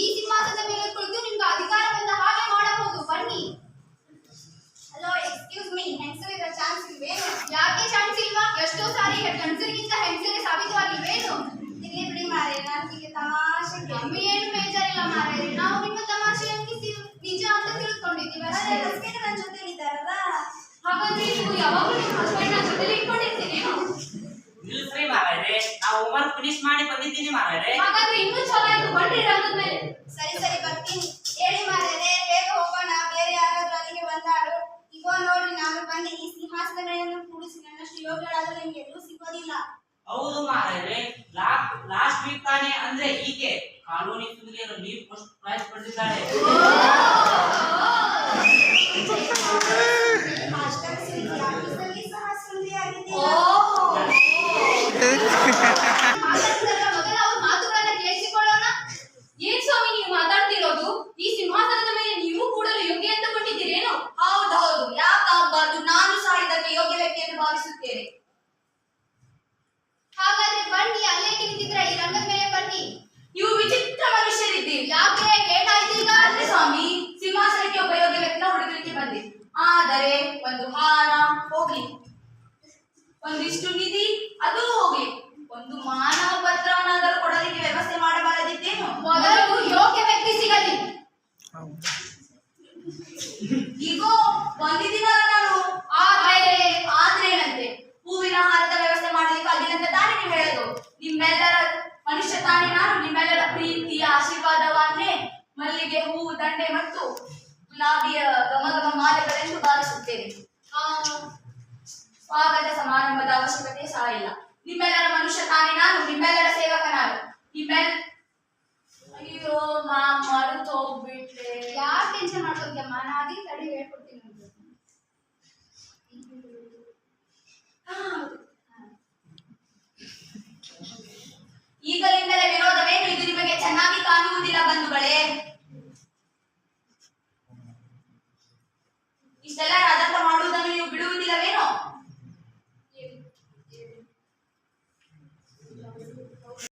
ಈ ಸಿಂಹಾಸನದ ಮೇಲೆ ಕುಳಿತು ನಿಮ್ಗೆ ಅಧಿಕಾರ ಬಂದ ಹಾಗೆ ಮಾಡಬಹುದು. ಬನ್ನಿ. ಹಲೋ, ಎಕ್ಸ್ಕ್ಯೂಸ್ ಮೀ, ಹೆಂಗಸರಿದ್ರೆ ಚಾನ್ಸ್ ಇಲ್ವೇನು? ಯಾಕೆ ಚಾನ್ಸ್ ಇಲ್ವಾ? ಎಷ್ಟೋ ಸಾರಿ ಗಂಡಸರಿಗಿಂತ ಹೆಂಗಸರಿಗೆ ಸಾಬೀತವಾಗಿಲ್ವೇನು? ಇಲ್ಲಿ ಬಿಡಿ ಮಾರೇ, ನನಗೆ ತಮಾಷೆಗೆ. ನಮ್ಗೆ ಏನು ಬೇಜಾರಿಲ್ಲ ಮಾರಾಯರೆ, ನಾವು ನಿಮ್ಮ ತಮಾಷೆ ನಿಜ ಅಂತ ತಿಳ್ಕೊಂಡಿದ್ದೀವಿ ಅಷ್ಟೇ. ಹಸ್ಬೆಂಡ್ ನನ್ನ ಜೊತೆಲಿ ಇದ್ದಾರಲ್ಲ. ಹಾಗಾದ್ರೆ ನೀವು ಯಾವಾಗಲೂ ನಿಮ್ಮ ಹಸ್ಬೆಂಡ್ ನ ಜೊತೆಲಿ ಇಟ್ಕೊಂಡಿರ್ತೀರೇನು? ಇಲ್ರಿ ಮಾರಾಯರೆ, ನಾವು ಹೋಮ್ವರ್ಕ್ ಫಿನಿಶ್ ಮಾಡಿ ಬಂದಿದ್ದೀನಿ ಮಾರಾಯರೆ. ಹಾಗಾದ್ರೆ ಇನ್ನೂ ಚಲೋ ಆಯ್ತು, ಬನ್ನಿ ರಂಗದ ಮೇಲೆ. ಸರಿ ಸರಿ ಬರ್ತೀನಿ. ಹೇಳಿ ಮಾರೇ, ಬೇಗ ಹೋಗೋಣ. ಬೇರೆ ಯಾರಾದ್ರೂ ಅಲ್ಲಿಗೆ ಬಂದಾರು. ಈಗ ನೋಡ್ರಿ, ನಾನು ಬಂದೆ ಈ ಸಿಂಹಾಸನದ ಮೇಲೆ ಕೂಡಿಸಿ ನನ್ನಷ್ಟು ಯೋಗ್ಯರಾದ್ರೂ ನಿಮ್ಗೆ ಎಲ್ಲೂ ಸಿಗೋದಿಲ್ಲ. ಹೌದು ಮಾರಾಯರೆ, ಲಾಸ್ಟ್ ವೀಕ್ ತಾನೇ ಅಂದ್ರೆ ಈಕೆ ಕಾನೂನಿ ಸುದ್ದಿಯನ್ನು ನೀವು ಫಸ್ಟ್ ಪ್ರೈಸ್ ಪಡೆದಿದ್ದಾರೆ. ಅಷ್ಟೇ ಸಹ ಸುಂದರಿಯಾಗಿದೆ. ಮೊದಲು ಅವ್ರ ಮಾತುಗಳನ್ನ ಕೇಳಿಸಿಕೊಳ್ಳೋಣ. ಏನ್ ಸ್ವಾಮಿ ನೀವು ಮಾತಾಡ್ತಿರೋದು? ಈ ಸಿಂಹಾಸನದ ಮೇಲೆ ನೀವು ಕೂಡಲು ಯೋಗ್ಯ ಎಂದುಕೊಂಡಿದ್ದೀರೇನು? ಹೌದೌದು, ಯಾಕಾಗಬಾರ್ದು? ನಾನು ಸಹ ಇದಕ್ಕೆ ಯೋಗ್ಯ ವ್ಯಕ್ತಿ ಎಂದು ಭಾವಿಸುತ್ತೇನೆ. ಹಾಗಾದ್ರೆ ಬನ್ನಿ, ಅಲ್ಲೇಕೆ ನಿಂತಿದ್ರ? ಈ ರಂಗದ ಮೇಲೆ ಬನ್ನಿ. ನೀವು ವಿಚಿತ್ರ ಮನುಷ್ಯರಿದ್ದೀರಿ. ಯಾಕೆ ಏಟಾಯ್ತು ಈಗ? ಅಲ್ಲೇ ಸ್ವಾಮಿ, ಸಿಂಹಾಸನಕ್ಕೆ ಒಬ್ಬ ಯೋಗ್ಯ ವ್ಯಕ್ತಿನ ಹುಡುಗಲಿಕ್ಕೆ ಬಂದೆ. ಆದರೆ ಒಂದು ಹಾರ ಹೋಗ್ಲಿ, ಒಂದಿಷ್ಟು ನಿಧಿ ಅದು ಹೋಗ್ಲಿ, ಒಂದು ಮಾನವ ಪತ್ರವನ್ನಾದರೂ ಕೊಡಲಿಕ್ಕೆ ವ್ಯವಸ್ಥೆ ಮಾಡಬಾರದಿದ್ದೇನು? ಮೊದಲು ಯೋಗ್ಯ ವ್ಯಕ್ತಿ ಸಿಗಲಿ. ಈಗ ಬಂದಿದ್ದೀನ ನಾನು. ಆದ್ರೆ ಏನಂತೆ? ಹೂವಿನ ಹಾರದ ವ್ಯವಸ್ಥೆ ಮಾಡಲಿಕ್ಕೆ ಆಗಿನಂತೆ ತಾನೇ ನೀವು ಹೇಳೋದು. ನಿಮ್ಮೆಲ್ಲರ ಮನುಷ್ಯ ತಾನೇ ನಾನು. ನಿಮ್ಮೆಲ್ಲರ ಪ್ರೀತಿಯ ಆಶೀರ್ವಾದವನ್ನೇ ಮಲ್ಲಿಗೆ ಹೂವು ದಂಡೆ ಮತ್ತು ಗುಲಾಬಿಯ ಘಮ ಮಾಲೆಗಳೆಂದು ಭಾವಿಸುತ್ತೇನೆ. ಸ್ವಾಗತ ಸಮಾರಂಭದ ಅವಶ್ಯಕತೆ ಸಹ ಇಲ್ಲ. ನಿಮ್ಮೆಲ್ಲರ ಮನುಷ್ಯ ತಾನೇ ನಾನು, ನಿಮ್ಮೆಲ್ಲರ ಸೇವಕ ನಾನು.